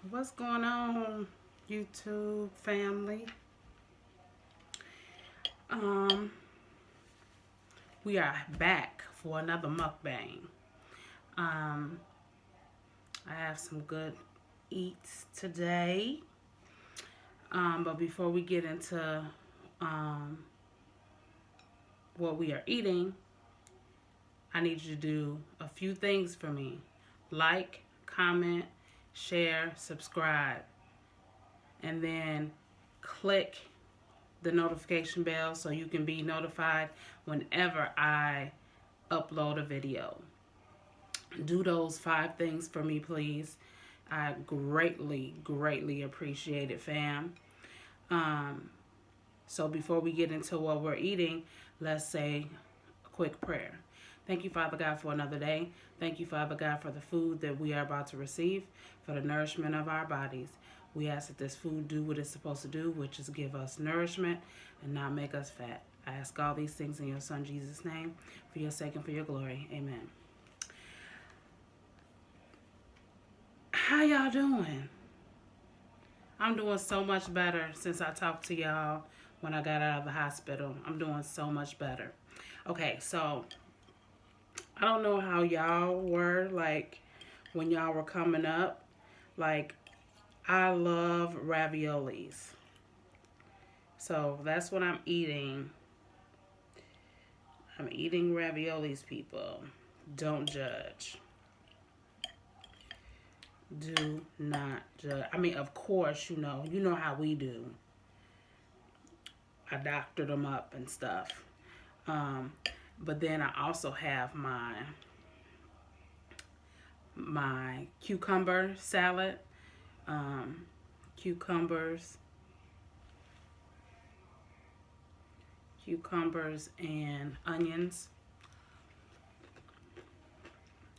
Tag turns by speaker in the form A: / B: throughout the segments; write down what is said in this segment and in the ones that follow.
A: What's going on, YouTube family? Um, we are back for another mukbang. Um, I have some good eats today. But before we get into um, what we are eating, I need you to do a few things for me. Like, comment, share, subscribe, and then click the notification bell so you can be notified whenever I upload a video. Do those 5 things for me, please. I greatly appreciate it, fam. Um, so before we get into what we're eating, let's say a quick prayer. Thank you, Father God, for another day. Thank you, Father God, for the food that we are about to receive, for the nourishment of our bodies. We ask that this food do what it's supposed to do, which is give us nourishment and not make us fat. I ask all these things in your Son, Jesus' name, for your sake and for your glory. Amen. How y'all doing? I'm doing so much better since I talked to y'all when I got out of the hospital. I'm doing so much better. Okay, so I don't know how y'all were like when y'all were coming up. Like, I love raviolis. So that's what I'm eating. I'm eating raviolis, people. Don't judge. Do not judge. I mean, of course, you know how we do. I doctored them up and stuff. Um, but then I also have my cucumber salad, um, cucumbers, and onions.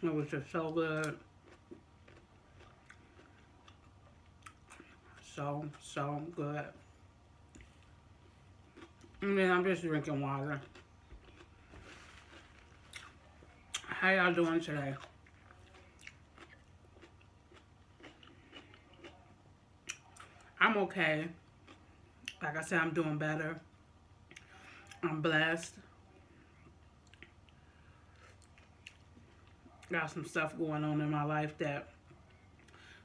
A: It was just so good, so good. And then I'm just drinking water. How y'all doing today? I'm okay. Like I said, I'm doing better. I'm blessed. Got some stuff going on in my life that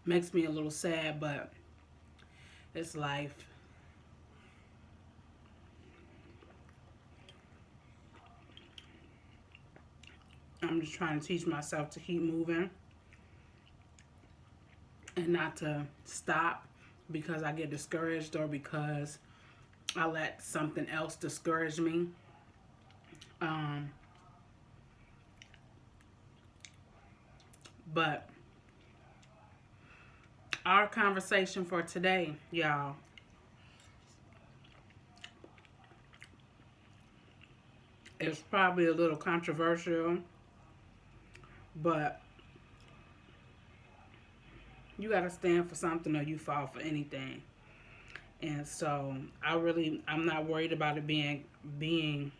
A: makes me a little sad, but it's life. I'm just trying to teach myself to keep moving and not to stop because I get discouraged or because I let something else discourage me. Um, but our conversation for today, y'all, is probably a little controversial, but you got to stand for something or you fall for anything. And so I'm not worried about it being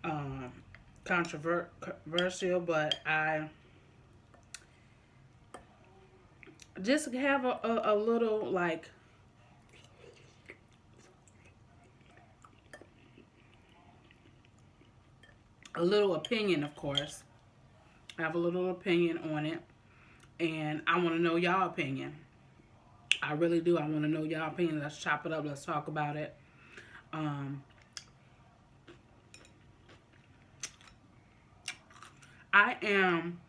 A: um, controversial, but I just have a little like a little opinion, of course. I have a little opinion on it, and I want to know y'all opinion. I really do. I want to know y'all opinion. Let's chop it up. Let's talk about it. Um, I am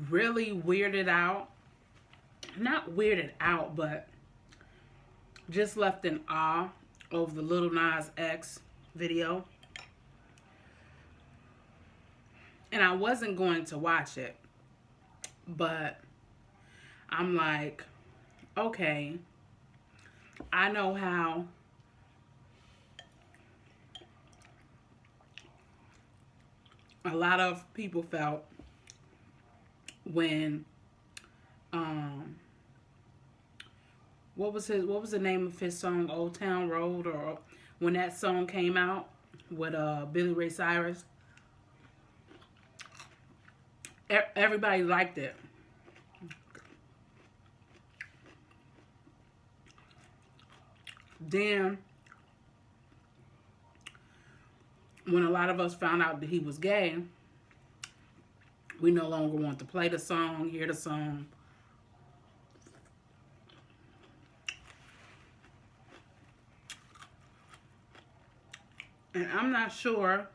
A: really weirded out. Not weirded out, but just left in awe over the Little Nas X video. And I wasn't going to watch it, but I'm like, okay, I know how a lot of people felt when what was the name of his song, Old Town Road, or when that song came out. with Billy Ray Cyrus. Everybody liked it. Then, when a lot of us found out that he was gay, we no longer want to play the song, hear the song. And I'm not sure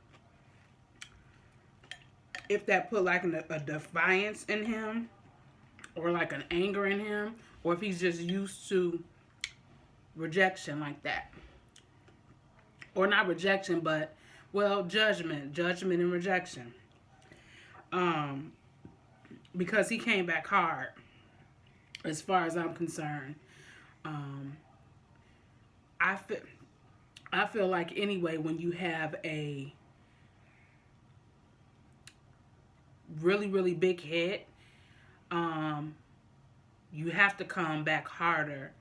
A: if that put like a defiance in him or like an anger in him, or if he's just used to rejection like that. Or not rejection, but, well, judgment and rejection. Because he came back hard, as far as I'm concerned. Um, I feel, I feel like anyway, when you have a really, really big hit, you have to come back harder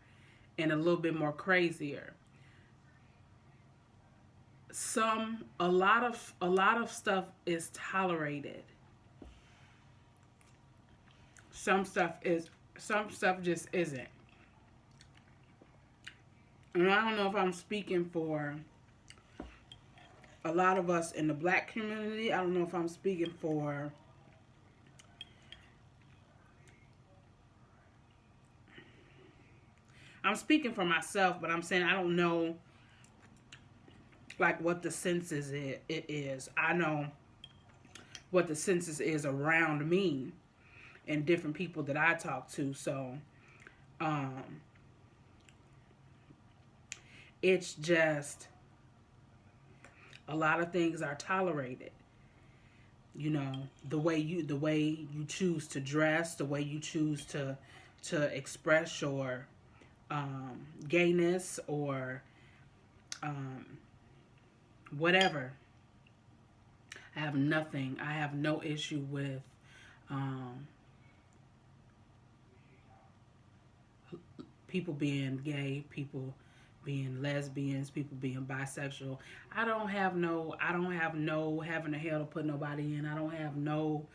A: and a little bit more crazier. A lot of stuff is tolerated. Some stuff just isn't. And I don't know if I'm speaking for a lot of us in the black community. I don't know if I'm speaking for myself, but I'm saying I don't know like what the census it is. I know what the census is around me and different people that I talk to. So it's just a lot of things are tolerated. You know, the way you choose to dress, the way you choose to express your gayness or whatever. I have no issue with people being gay, people being lesbians, people being bisexual. I don't have no heaven or hell to put nobody in. I don't have no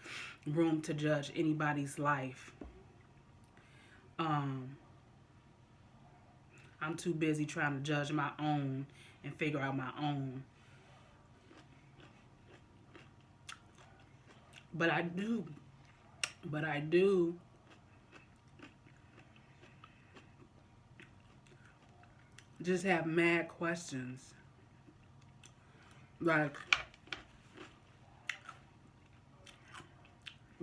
A: room to judge anybody's life. I'm too busy trying to judge my own and figure out my own. But I do just have mad questions. Like,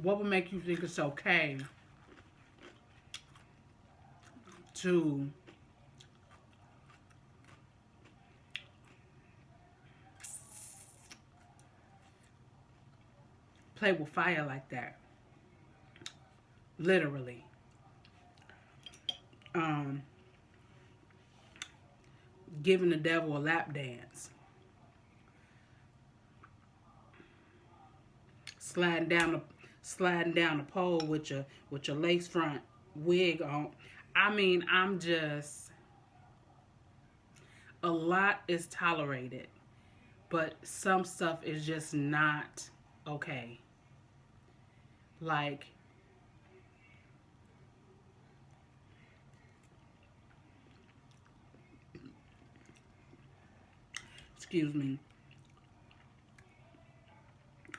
A: what would make you think it's okay to play with fire like that? Literally. Giving the devil a lap dance. Sliding down the pole with your lace front wig on. I mean, a lot is tolerated, but some stuff is just not okay. Like, excuse me.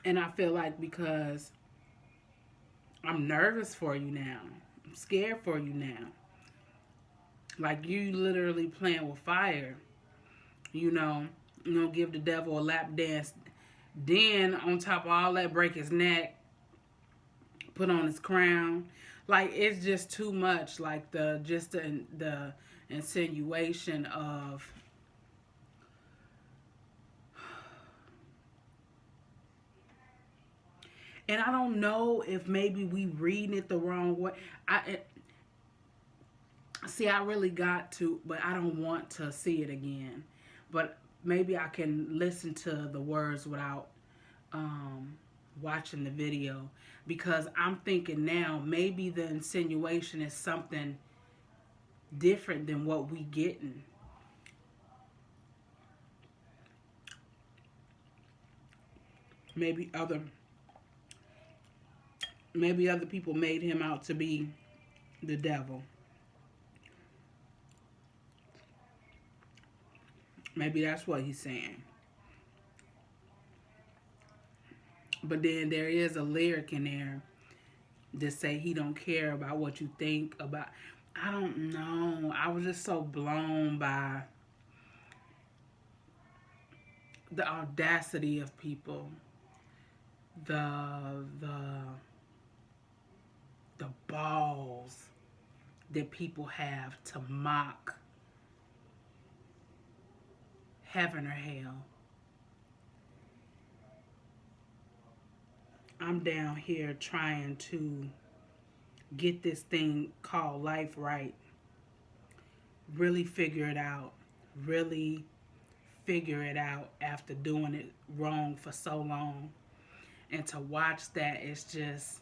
A: And I feel like because I'm nervous for you now, I'm scared for you now. Like, you literally playing with fire. You know, give the devil a lap dance. Then, on top of all that, break his neck, put on his crown. Like, it's just too much. Like, the insinuation of, and I don't know if maybe we reading it the wrong way. I really got to, but I don't want to see it again. But maybe I can listen to the words without watching the video, because I'm thinking now maybe the insinuation is something different than what we getting. Maybe other people made him out to be the devil. Maybe that's what he's saying. But then there is a lyric in there that say he don't care about what you think about. I don't know. I was just so blown by the audacity of people, the the balls that people have to mock heaven or hell. I'm down here trying to get this thing called life right. Really figure it out. Really figure it out after doing it wrong for so long. And to watch that is just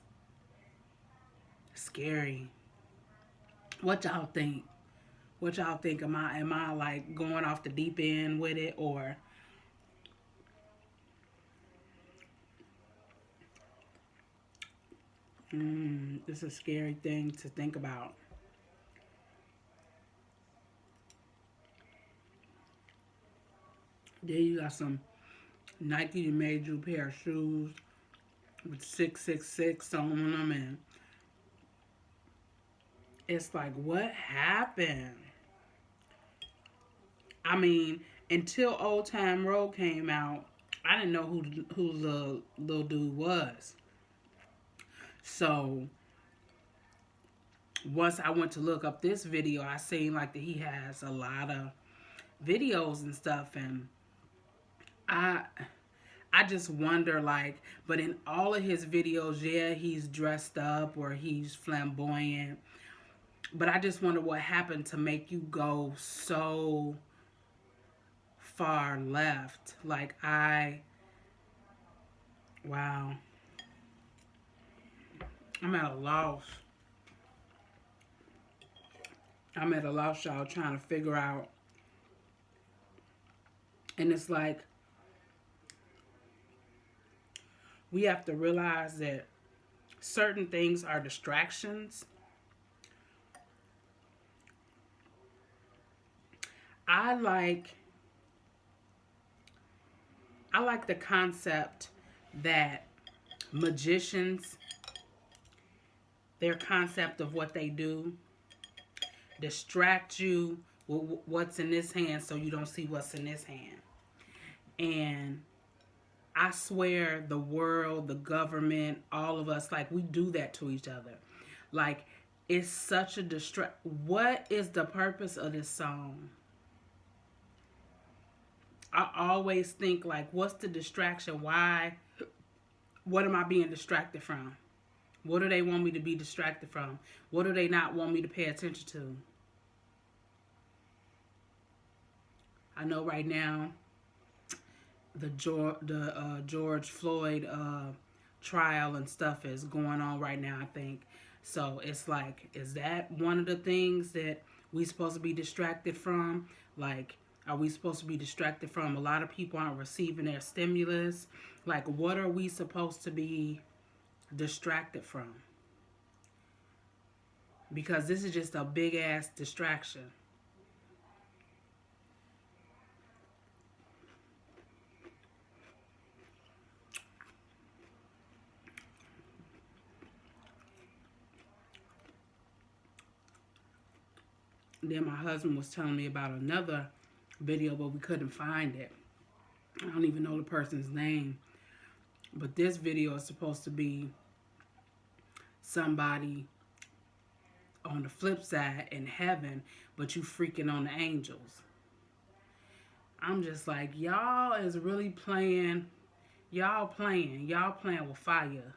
A: scary. What y'all think? What y'all think? Am I like going off the deep end with it, or it's a scary thing to think about. Then you got some Nike that made you a pair of shoes with 666 on them, and it's like, what happened? I mean, until Old Time Road came out, I didn't know who the little dude was. So once I went to look up this video, I seen like that he has a lot of videos and stuff, and I I just wonder, like, but in all of his videos, yeah, he's dressed up or he's flamboyant. But I just wonder what happened to make you go so far left. Wow. I'm at a loss. I'm at a loss, y'all, trying to figure out. And it's like, we have to realize that certain things are distractions. I like I like the concept that magicians, their concept of what they do, distract you with what's in this hand so you don't see what's in this hand. And I swear the world, the government, all of us, like, we do that to each other. Like, it's such a distract. What is the purpose of this song? I always think, like, what's the distraction? Why? What am I being distracted from? What do they want me to be distracted from? What do they not want me to pay attention to? I know right now the George Floyd trial and stuff is going on right now, I think. So it's like, is that one of the things that we supposed to be distracted from? Like, are we supposed to be distracted from? A lot of people aren't receiving their stimulus. Like, what are we supposed to be distracted from? Because this is just a big ass distraction. Then my husband was telling me about another video, but we couldn't find it. I don't even know the person's name. But this video is supposed to be somebody on the flip side in heaven, but you freaking on the angels. I'm just like, y'all is really playing. Y'all playing. Y'all playing with fire.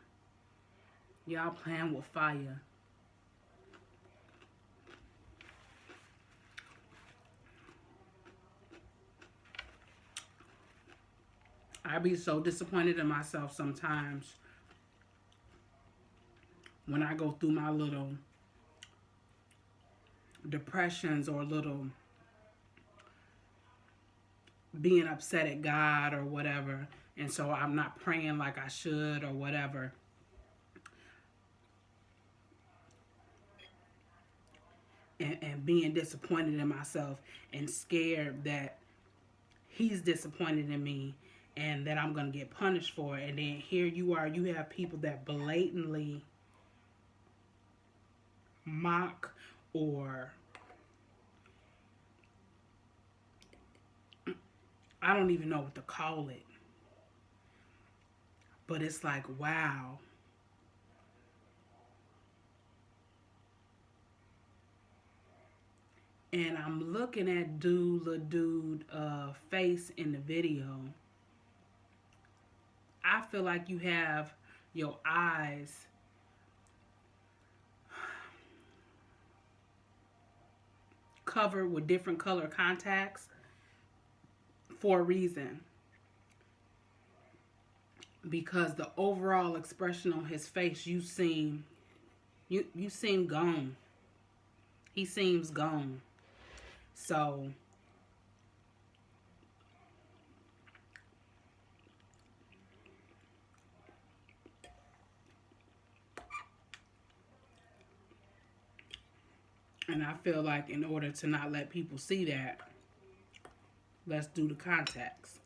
A: Y'all playing with fire. I be so disappointed in myself sometimes when I go through my little depressions or little being upset at God or whatever. and so I'm not praying like I should or whatever. And being disappointed in myself and scared that he's disappointed in me and that I'm going to get punished for it. And then here you are, you have people that blatantly mock, or I don't even know what to call it. But it's like, wow. And I'm looking at dude face in the video. I feel like you have your eyes covered with different color contacts for a reason. Because the overall expression on his face, you seem gone. He seems gone. So and I feel like in order to not let people see that, let's do the contacts.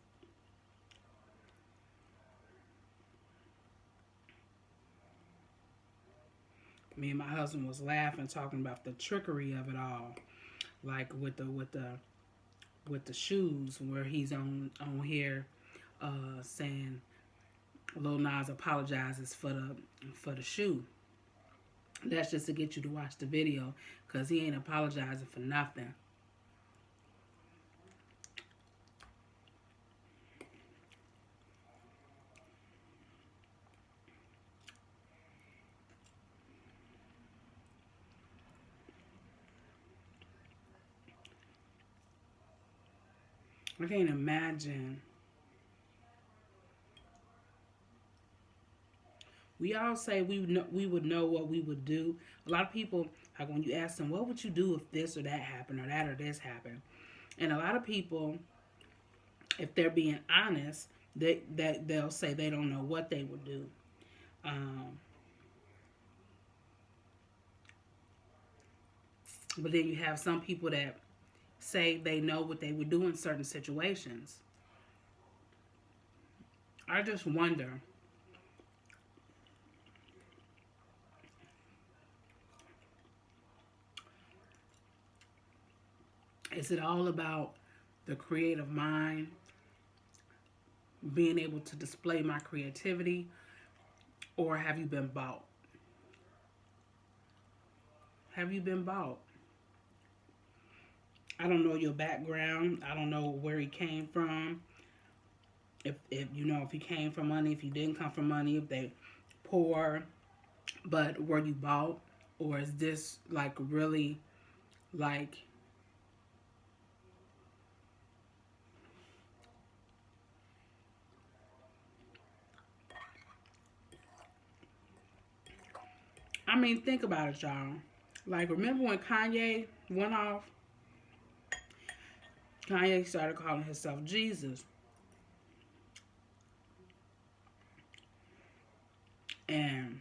A: Me and my husband was laughing, talking about the trickery of it all, like with the shoes, where he's on here saying Lil Nas apologizes for the shoe. That's just to get you to watch the video, because he ain't apologizing for nothing. I can't imagine. We all say we would know what we would do. A lot of people, like when you ask them, what would you do if this or that happened, or that or this happened? And a lot of people, if they're being honest, they'll say they don't know what they would do. Um, but then you have some people that say they know what they would do in certain situations. I just wonder, is it all about the creative mind, being able to display my creativity, or have you been bought? Have you been bought? I don't know your background. I don't know where he came from. If you know, if he came from money, if he didn't come from money, if they poor, but were you bought, or is this like really like, I mean, think about it, y'all. Like, remember when Kanye went off? Kanye started calling himself Jesus. And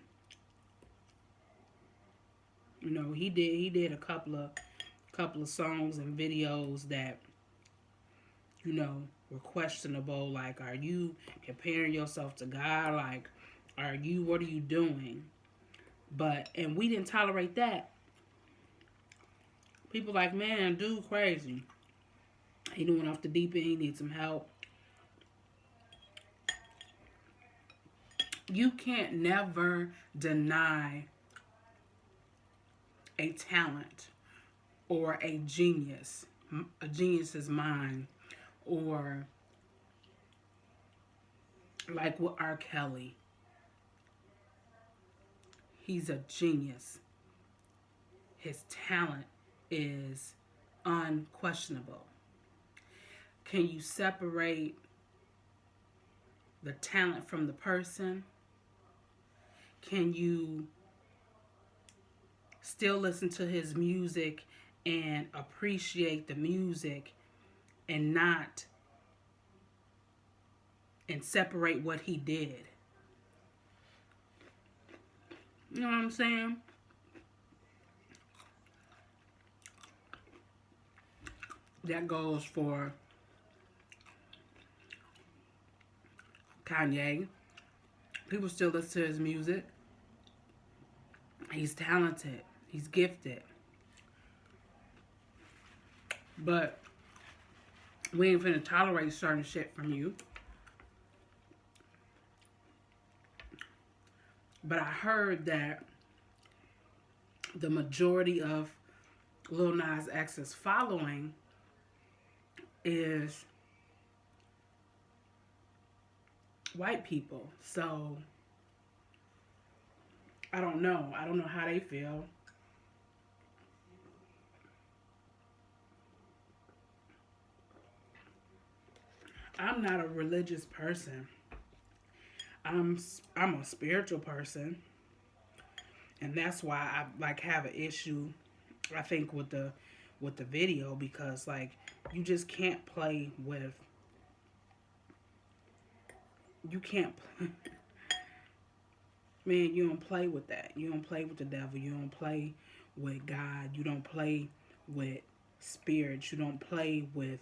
A: you know, he did a couple of songs and videos that, you know, were questionable. Like, are you comparing yourself to God? Like, what are you doing? And we didn't tolerate that. People like, man, dude crazy. He went off the deep end, he needs some help. You can't never deny a talent or a genius's mind, or like with R. Kelly. He's a genius. His talent is unquestionable. Can you separate the talent from the person? Can you still listen to his music and appreciate the music and not and separate what he did. You know what I'm saying? That goes for Kanye. People still listen to his music. He's talented. He's gifted. But we ain't finna tolerate certain shit from you. But I heard that the majority of Lil Nas X's following is white people. So I don't know. I don't know how they feel. I'm not a religious person. I'm a spiritual person, and that's why I like have an issue. I think with the video because like you just can't play with. You can't. Man, you don't play with that. You don't play with the devil. You don't play with God. You don't play with spirits. You don't play with.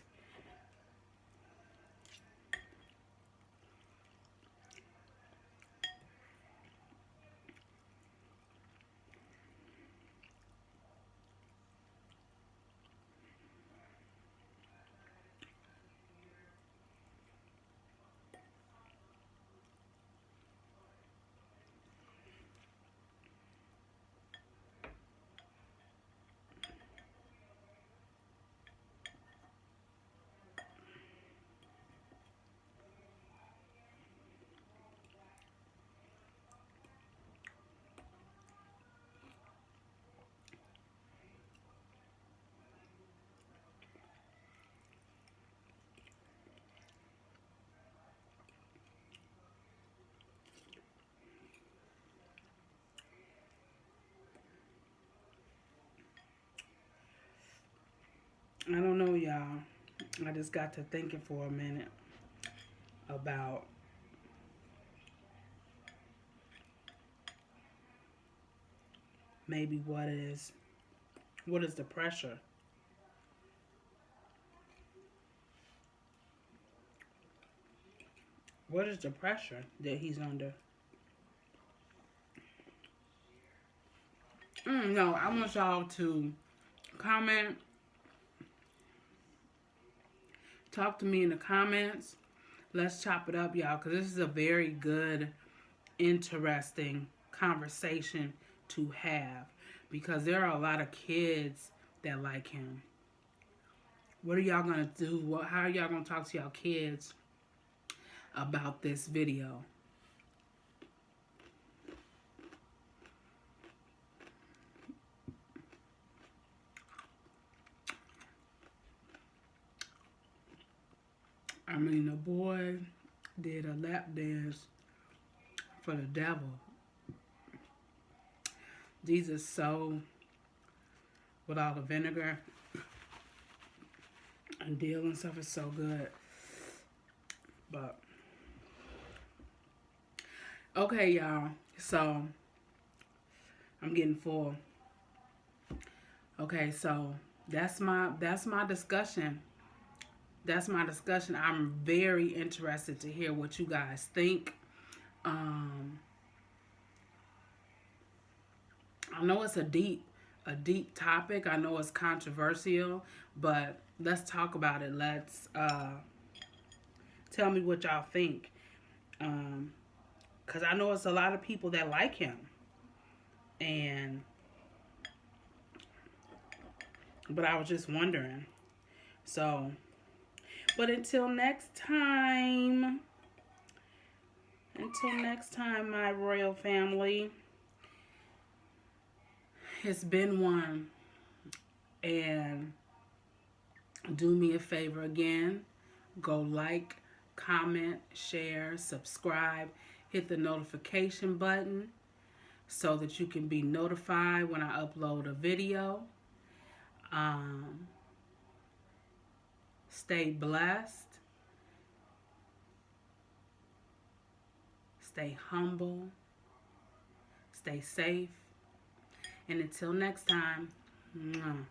A: I don't know, y'all. I just got to thinking for a minute about maybe what is the pressure? What is the pressure that he's under? No, I want y'all to comment, talk to me in the comments. Let's chop it up, y'all, because this is a very good, interesting conversation to have because there are a lot of kids that like him. What are y'all gonna do? How are y'all gonna talk to y'all kids about this video? I mean, the boy did a lap dance for the devil. Jesus so with all the vinegar and dill and stuff is so good. But okay, y'all. So I'm getting full. Okay, so that's my discussion. That's my discussion. I'm very interested to hear what you guys think. I know it's a deep topic. I know it's controversial, but let's talk about it. Let's tell me what y'all think. Cause I know it's a lot of people that like him, but I was just wondering. So, but until next time, my royal family. It's been one. And do me a favor again. Go like, comment, share, subscribe. Hit the notification button so that you can be notified when I upload a video. Stay blessed. stay humble, stay safe, and until next time, mwah.